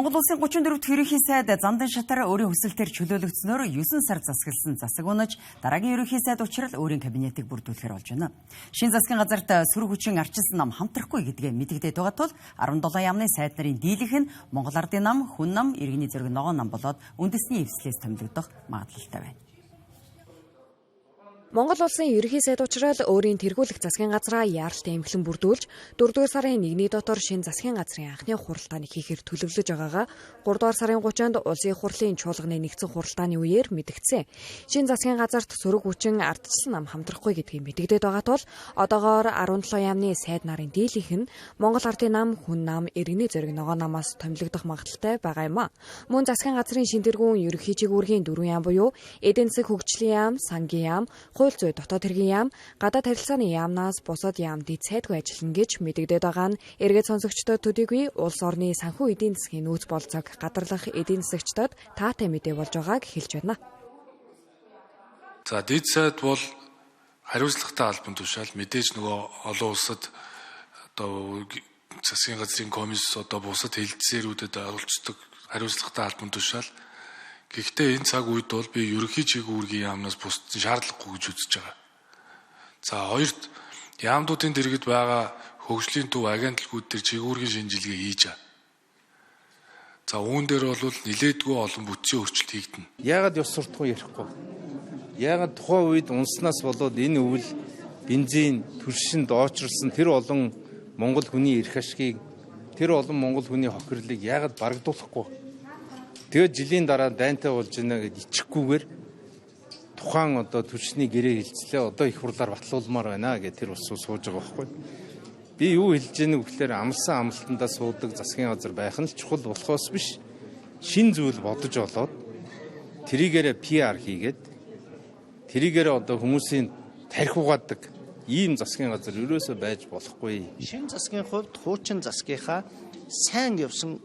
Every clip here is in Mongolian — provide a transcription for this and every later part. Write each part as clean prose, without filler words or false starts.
Монгол улсын 34-р ерөнхий сайд Зандан шатар өөрийн хүсэлтээр чөлөөлөгдснөөр 9 сар засагласан засаг унаж дараагийн ерөнхий сайд учрал өөрийн кабинетыг бүрдүүлэхээр болж байна. Шинэ засгийн газарт сөрөг хүчин арчилсан нам хамтрахгүй гэдгээ мэдэгдээд байгаа тул 17 яамны сайд нарын дийлэнх нь Монгол Ардын нам, хүн нам, иргэний зэрэг ногоон нам болоод үндэсний эвслээс томилогдох магадлалтай байна. Монгол улсын ерөнхий сайд учрал өөрийн тэргүүлэх засгийн газраа яаралтай эмхлэн бүрдүүлж 4-р сарын 1-ний дотор шинэ засгийн газрын анхны хуралдааныг хийхээр төлөвлөж байгаагаа 3-р сарын 30-нд улсын хурлын чуулганы нэгдсэн хуралдааны үеэр мэдгдсэн. Шинэ засгийн газарт сөрөг хүчин ардчилсан нам хамтрахгүй гэдгийг мэдэгдээд байгаа тул одоогоор 17 яамны сайд нарын дийлэнх нь Монгол Ардын нам, хүн нам, иргэний зэрэг ногоон намаас томилогдох магадлалтай байгаа юм а. Мөн засгийн газрын шинэ тэргүүн ерөнхий чигүүргийн 4 яам буюу эдийн засаг хөгжлийн яам, сангийн яам, хууль зүйн дотоод хэргийн яам, гадаад харилцааны яамнаас бусад яам дэд сайдгүй ажиллана гэж мэдэгдээд байгаа нь эргээд сонсогчдод төдийгүй улс орны санхүү эдийн засгийн нөөц болцоог гадарлах эдийн засагчдод таатай мэдээ болж байгааг хэлж байна. За дэд сайд бол хариуцлагатай албан тушаал мэдээж нөгөө олон улсад одоо засгийн газрын комисс одоо бусад хэлтсээрүүдэд оролцдог хариуцлагатай албан тушаал. Гэхдээ энэ цаг үед бол би ерөнхий чигүүргийн яамнаас бусдын шаардлагагүй гэж үзэж байгаа. За хоёрт яамдуудын дэргэд байгаа хөгжлийн төв агентлагууд төр чигүүргийн шинжилгээ хийж байгаа. За үүн дээр бол нилээдгүй олон бүтцийн өөрчлөлт хийгдэнэ. Яагаад ёс суртахуун ярихгүй? Яагаад тухайн үед унснаас болоод энэ өвөл бензин түлшинд оочролсон тэр олон монгол хүний эрх ашгийг, тэр олон монгол хүний хохирлыг яагаад барагдуулахгүй? Тэгээд жилийн дараа дайнтай болж байна гэж ичихгүйгээр тухайн одоо түлшний гэрээ хилцлээ одоо их хурлаар батлуулмаар байна гэж тэр ус сууж байгаа байхгүй. Би юу хэлж яаг вэ гэхээр амлсан амлалтандаа суудаг засгийн газар байх нь чухал болохоос биш. Шин зүйл бодож олоод тэрийгээрээ PR хийгээд тэрийгээрээ одоо хүмүүсийн тархи угаадаг ийм засгийн газар ерөөсөө байж болохгүй. Шин засгийн хувьд хуучин засгийнхаа сайн явсан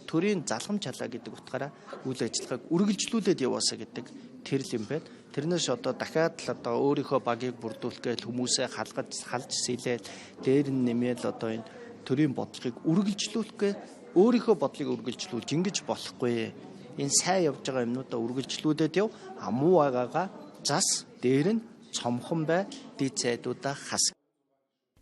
төрийн залхам чалаа гэдэг утгаараа үйл ажиллагааг үргэлжлүүлээд яваасаа гэдэг тэрл юм байна. Тэрнээс одоо дахиад л одоо өөрийнхөө багийг бүрдүүлэх гээл хүмүүсээ халж сэлээл дээр нь нэмээд одоо энэ төрийн бодлогыг үргэлжлүүлэхгүй өөрийнхөө бодлыг үргэлжлүүлж ингэж болохгүй. Энэ сайн явж байгаа юмнуудаа үргэлжлүүлээд яв амуу агаагаа зас дээр нь цомхон бай дэд сайдуудаа хас.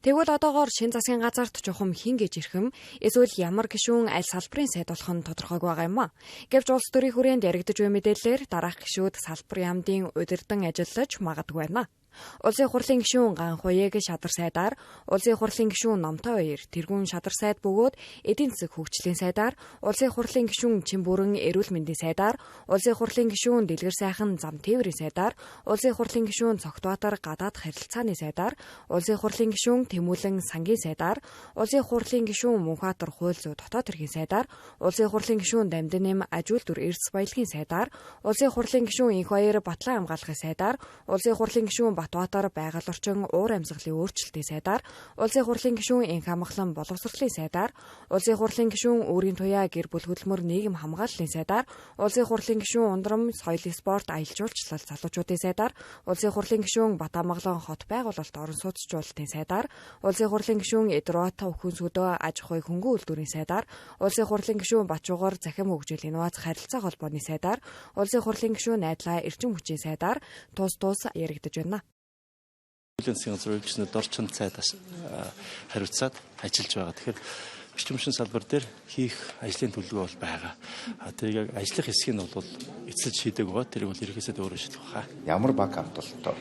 Тэгвэл одоогоор шинэ засгийн газарт чухам хин гэж ирэхэм эсвэл ямар гишүүн аль салбарын сайд болох нь тодорхойг байгаа юм а. Гэвч улс төрийн хүрээнд яригдж буй мэдээлэлээр дараах гишүүд салбар яамдын удирдан ажиллаж магадгүй байна. Улсын хурлын гишүүн Ган Хуяг шадар сайдаар, улсын хурлын гишүүн Номтой хоёр тэргүүн шадар сайд бөгөөд эдийн засаг хөгжлийн сайдаар, улсын хурлын гишүүн Чимбүрэн эрүүл мэндийн сайдаар, улсын хурлын гишүүн Дэлгэр сайхан зам тээврийн сайдаар, улсын хурлын гишүүн Цогтбаатар гадаад харилцааны сайдаар, улсын хурлын гишүүн Тэмүүлэн сангийн сайдаар, улсын хурлын гишүүн Мөнхбаатар хууль зүйн дотоод хэргийн сайдаар, улсын хурлын гишүүн Дамдинэм аж үйлдвэр эрдэс баялагын сайдаар, улсын хурлын гишүүн Инх баяр Батлан хамгаалахын сайдаар, улсын хурлын гишүүн Батбаатар байгаль орчин уур амьсгалын өөрчлөлтийн сайдаар, улсын хурлын гишүүн Инх амгалан боловсролын сайдаар, улсын хурлын гишүүн Өөрийн туяа гэр бүл хөдөлмөр нийгэм хамгааллын сайдаар, улсын хурлын гишүүн Ундрам соёлын спорт аялал жуулчлал залуучуудын сайдаар, улсын хурлын гишүүн Батамгалан хот байгуулалт орон сууцчлалтын сайдаар, улсын хурлын гишүүн Эдруат өхөн сүдөө аж ахуй хөнгөн үйлдвэрийн сайдаар, улсын хурлын гишүүн Бачуугар захим хөгжил инновац харилцаа холбооны сайдаар, улсын хурлын гишүүн Найдлаа эрчим хүчийн сайдаар тус яригдж байна. Засгийн газар үйлчлэгчнүүд орчин цайд хариуцаад ажиллаж байгаа. Тэгэхээр бичмэн салбар дээр хийх ажлын төлөвлөгөө бол байгаа. Тэгээд ажиллах хэсгийг нь бол эцэлж шийдэг байгаа. Тэрийг бол ерөнхийдөө өөрөө шийдэх баха. Ямар баг хамталтай.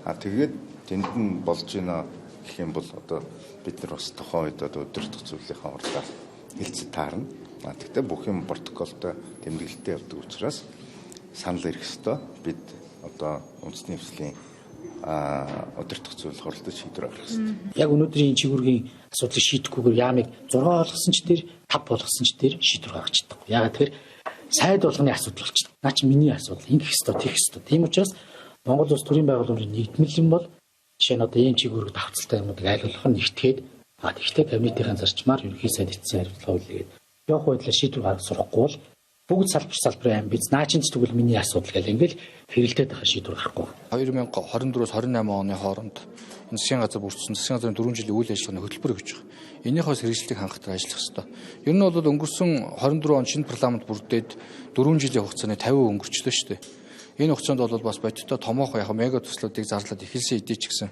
Тэгээд тэнд нь болж байна гэх юм бол одоо бид нар бас тухайн үед одоо өдөртөх зүйлийнхаа урдаа хэлцэж таарна. Тэгтээ бүх юм протоколтой тэмдэглэлтэй явдаг учраас санал ирэх ёстой. Бид одоо үндэсний эвслийн удирдах зүйл хуралдаж шийдвэр гаргах хэрэгтэй. Яг өнөөдрийн чигүүргийн асуудлыг шийдэхгүйгээр яамыг 6 болгосон ч тэр 5 болгосон ч тэр шийдвэр гаргацдаг. Ягаад тэгэхээр сайд болгоны асуудал болчихдог. Наа чи миний асуудал ингэх ёстой, тэгэх ёстой. Тийм учраас Монгол улс төрийн байгууллагын нэгдмэл юм бол жишээ нь одоо ийм чигүүрэг давцалтай юмнуудыг аль болох нь нэгтгэхэд тэгтээ кабинетийн зарчмаар ерөнхий сайд эцсийн хариуцлага үлээгээд явах байдлаар шийдвэр гаргах сурахгүй бол бүгд салбарын аймаг биз. Наачинч тэгвэл миний асуудал гэл ингээл хэрэлдээд байгаа шийдвэр гарахгүй. 2024-с 28 оны хооронд энэ засгийн газар бүрдсэн засгийн газрын 4 жилийн үйл ажиллагааны хөтөлбөр өгч байгаа. Энийхээс хэрэгжлийг хангалттай ажиллах ёстой. Ер нь бол өнгөрсөн 24 он шинэ парламент бүрдээд 4 жилийн хугацааны 50% өнгөрчлөө шүү дээ. Энэ хугацаанд бол бас бодиттой томоохон яг мега төслүүдийг зарлаад эхэлсэн эдий ч гэсэн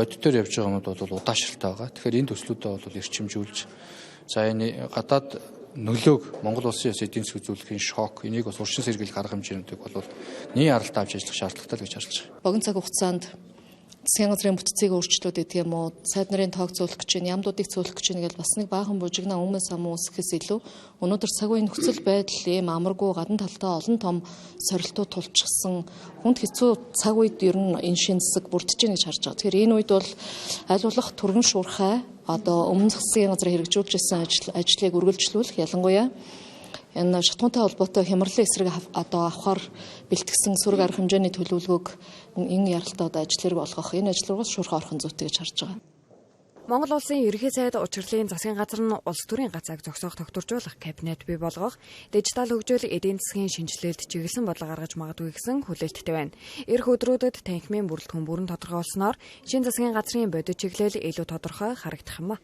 бодитоор явж байгаа юмуд бол удаашралтай байгаа. Тэгэхээр энэ төслүүдэд бол эрчимжүүлж за энэ гадаад нөлөөг Монгол улсын эдийн засгийн үзүүлэхийн шок энийг бас уршин сэргийлэх арга хэмжээнүүдийг бол нийт аралтай авч ажиллах шаардлагатай гэж харж байгаа. Богино цаг хугацаанд засгийн газрын бүтцийг өөрчлөлт гэдэг юм уу, сайд нарын тоог зөөлөх гэж байна, ямдуудыг зөөлөх гэж байна гэж бас нэг баахан бужигнаа өмнө самуу үсгэхээс илүү өнөөдөр цаг үеийн нөхцөл байдал ийм амаргүй гадна талдаа олон том сорилтууд тулчсан хүнд хэцүү цаг үед ер нь энэ шин засаг бүрдэж байна гэж харж байгаа. Тэгэхээр энэ үед бол аль болох түргэн шуурхай одоо өмнө засгийн газар хэрэгжүүлж ирсэн ажлыг үргэлжлүүлэх ялангуяа энэ шатхуунтай холбоотой хямралын эсрэг одоо авахар бэлтгэсэн сүрэг арга хэмжээний төлөвлөгөөг энэ яралтад ажил хэрэг болгох энэ ажил руугаас шуурхай орхон зүйтэй гэж харж байгаа. Монгол улсын ерөнхий сайд учрлын засгийн газар нь улс төрийн гацааг зогсоох тогтворжуулах кабинет бий болгох, дижитал хөгжил эдийн засгийн шинжилэлд чиглэсэн бодлого гаргаж магадгүй гэсэн хүлээлттэй байна. Ирэх өдрүүдэд танхимын бүрэлдэхүүн бүрэн тодорхойлсноор шинэ засгийн газрын бодит чиглэл илүү тодорхой харагдах юм а.